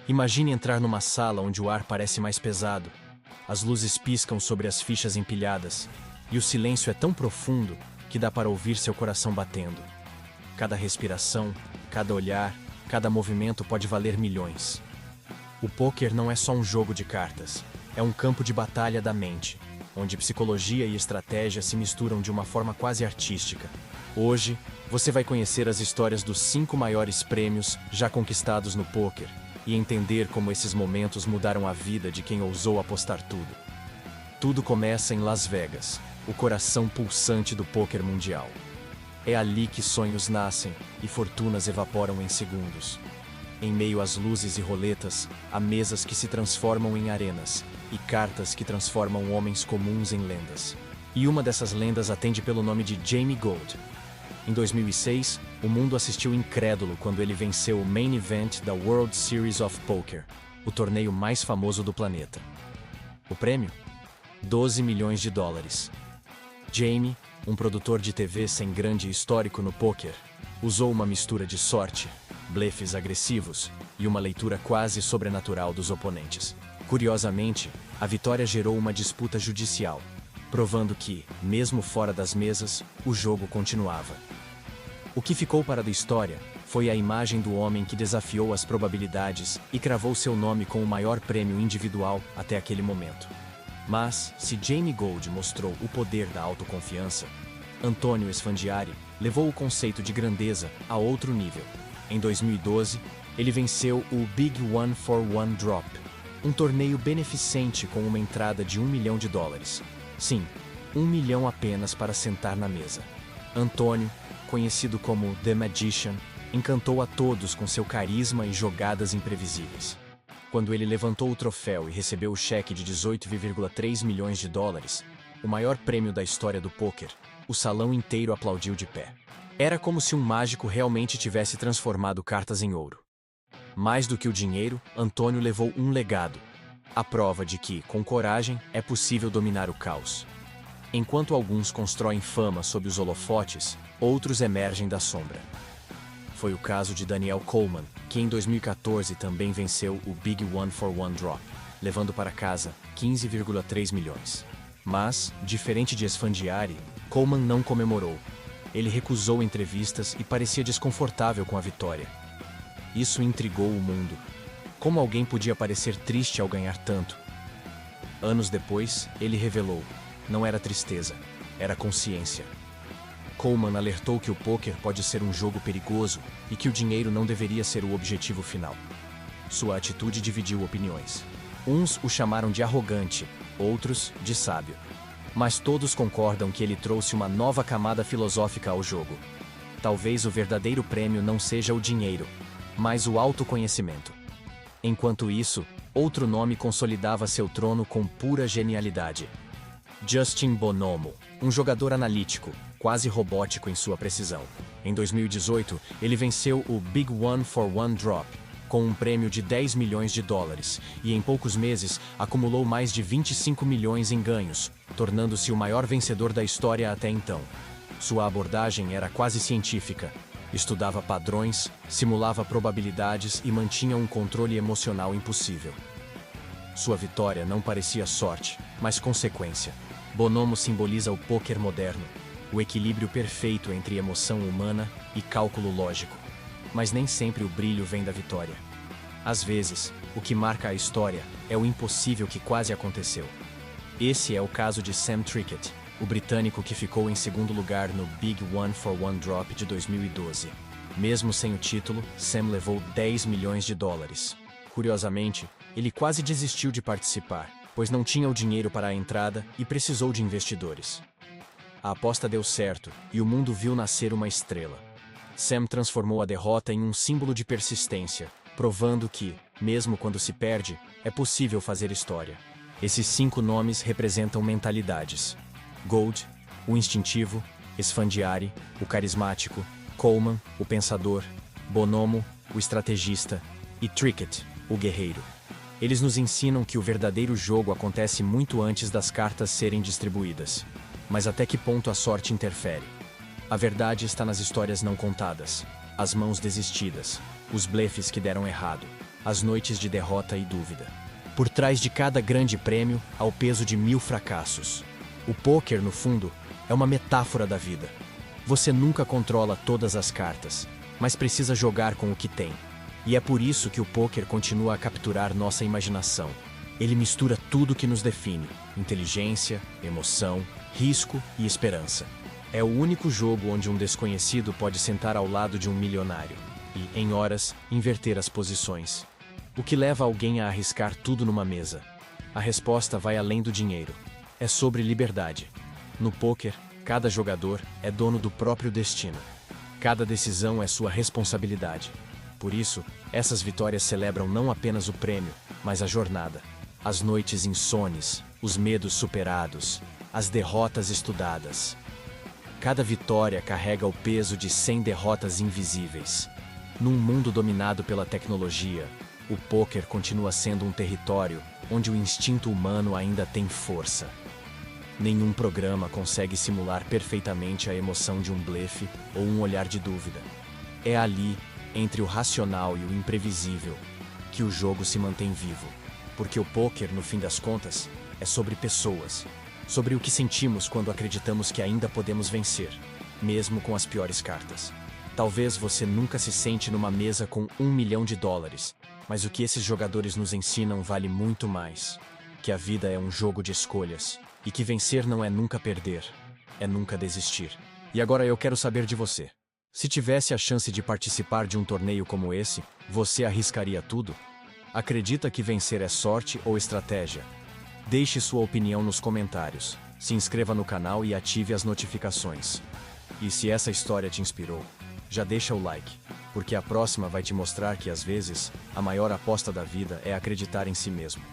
Imagine entrar numa sala onde o ar parece mais pesado, as luzes piscam sobre as fichas empilhadas, e o silêncio é tão profundo que dá para ouvir seu coração batendo. Cada respiração, cada olhar, cada movimento pode valer milhões. O pôquer não é só um jogo de cartas, é um campo de batalha da mente, onde psicologia e estratégia se misturam de uma forma quase artística. Hoje, você vai conhecer as histórias dos 5 maiores prêmios já conquistados no pôquer e entender como esses momentos mudaram a vida de quem ousou apostar tudo. Tudo começa em Las Vegas, o coração pulsante do pôquer mundial. É ali que sonhos nascem e fortunas evaporam em segundos. Em meio às luzes e roletas, há mesas que se transformam em arenas e cartas que transformam homens comuns em lendas. E uma dessas lendas atende pelo nome de Jamie Gold. Em 2006, o mundo assistiu incrédulo quando ele venceu o Main Event da World Series of Poker, o torneio mais famoso do planeta. O prêmio? $12 milhões. Jamie, um produtor de TV sem grande histórico no pôquer, usou uma mistura de sorte, blefes agressivos e uma leitura quase sobrenatural dos oponentes. Curiosamente, a vitória gerou uma disputa judicial, provando que, mesmo fora das mesas, o jogo continuava. O que ficou para a história foi a imagem do homem que desafiou as probabilidades e cravou seu nome com o maior prêmio individual até aquele momento. Mas, se Jamie Gold mostrou o poder da autoconfiança, Antonio Esfandiari levou o conceito de grandeza a outro nível. Em 2012, ele venceu o Big One for One Drop, um torneio beneficente com uma entrada de $1 milhão. Sim, $1 milhão apenas para sentar na mesa. Antonio, conhecido como The Magician, encantou a todos com seu carisma e jogadas imprevisíveis. Quando ele levantou o troféu e recebeu o cheque de $18,3 milhões, o maior prêmio da história do pôquer, o salão inteiro aplaudiu de pé. Era como se um mágico realmente tivesse transformado cartas em ouro. Mais do que o dinheiro, Antonio levou um legado, a prova de que, com coragem, é possível dominar o caos. Enquanto alguns constroem fama sob os holofotes, outros emergem da sombra. Foi o caso de Daniel Coleman, que em 2014 também venceu o Big One for One Drop, levando para casa 15,3 milhões. Mas, diferente de Esfandiari, Coleman não comemorou. Ele recusou entrevistas e parecia desconfortável com a vitória. Isso intrigou o mundo. Como alguém podia parecer triste ao ganhar tanto? Anos depois, ele revelou: não era tristeza, era consciência. Coleman alertou que o pôquer pode ser um jogo perigoso e que o dinheiro não deveria ser o objetivo final. Sua atitude dividiu opiniões. Uns o chamaram de arrogante, outros de sábio. Mas todos concordam que ele trouxe uma nova camada filosófica ao jogo. Talvez o verdadeiro prêmio não seja o dinheiro, mas o autoconhecimento. Enquanto isso, outro nome consolidava seu trono com pura genialidade. Justin Bonomo, um jogador analítico, quase robótico em sua precisão. Em 2018, ele venceu o Big One for One Drop, com um prêmio de $10 milhões, e em poucos meses acumulou mais de 25 milhões em ganhos, tornando-se o maior vencedor da história até então. Sua abordagem era quase científica. Estudava padrões, simulava probabilidades e mantinha um controle emocional impossível. Sua vitória não parecia sorte, mas consequência. Bonomo simboliza o pôquer moderno, o equilíbrio perfeito entre emoção humana e cálculo lógico. Mas nem sempre o brilho vem da vitória. Às vezes, o que marca a história é o impossível que quase aconteceu. Esse é o caso de Sam Trickett, o britânico que ficou em segundo lugar no Big One for One Drop de 2012. Mesmo sem o título, Sam levou $10 milhões. Curiosamente, ele quase desistiu de participar, pois não tinha o dinheiro para a entrada e precisou de investidores. A aposta deu certo e o mundo viu nascer uma estrela. Sam transformou a derrota em um símbolo de persistência, provando que, mesmo quando se perde, é possível fazer história. Esses 5 nomes representam mentalidades: Gold, o instintivo; Esfandiari, o carismático; Coleman, o pensador; Bonomo, o estrategista; e Trickett, o guerreiro. Eles nos ensinam que o verdadeiro jogo acontece muito antes das cartas serem distribuídas. Mas até que ponto a sorte interfere? A verdade está nas histórias não contadas, as mãos desistidas, os blefes que deram errado. as noites de derrota e dúvida. Por trás de cada grande prêmio há o peso de 1000 fracassos. O pôquer, no fundo, é uma metáfora da vida. Você nunca controla todas as cartas, mas precisa jogar com o que tem. E é por isso que o pôquer continua a capturar nossa imaginação. Ele mistura tudo que nos define: inteligência, emoção, risco e esperança. É o único jogo onde um desconhecido pode sentar ao lado de um milionário e, em horas, inverter as posições. O que leva alguém a arriscar tudo numa mesa? A resposta vai além do dinheiro. É sobre liberdade. No pôquer, cada jogador é dono do próprio destino. Cada decisão é sua responsabilidade. Por isso, essas vitórias celebram não apenas o prêmio, mas a jornada. As noites insones, os medos superados, as derrotas estudadas. Cada vitória carrega o peso de 100 derrotas invisíveis. Num mundo dominado pela tecnologia, o pôquer continua sendo um território onde o instinto humano ainda tem força. Nenhum programa consegue simular perfeitamente a emoção de um blefe ou um olhar de dúvida. É ali, entre o racional e o imprevisível, que o jogo se mantém vivo. Porque o pôquer, no fim das contas, é sobre pessoas. Sobre o que sentimos quando acreditamos que ainda podemos vencer, mesmo com as piores cartas. Talvez você nunca se sente numa mesa com $1 milhão, mas o que esses jogadores nos ensinam vale muito mais. Que a vida é um jogo de escolhas, e que vencer não é nunca perder, é nunca desistir. E agora eu quero saber de você. Se tivesse a chance de participar de um torneio como esse, você arriscaria tudo? Acredita que vencer é sorte ou estratégia? Deixe sua opinião nos comentários, se inscreva no canal e ative as notificações. E se essa história te inspirou, já deixa o like, porque a próxima vai te mostrar que às vezes, a maior aposta da vida é acreditar em si mesmo.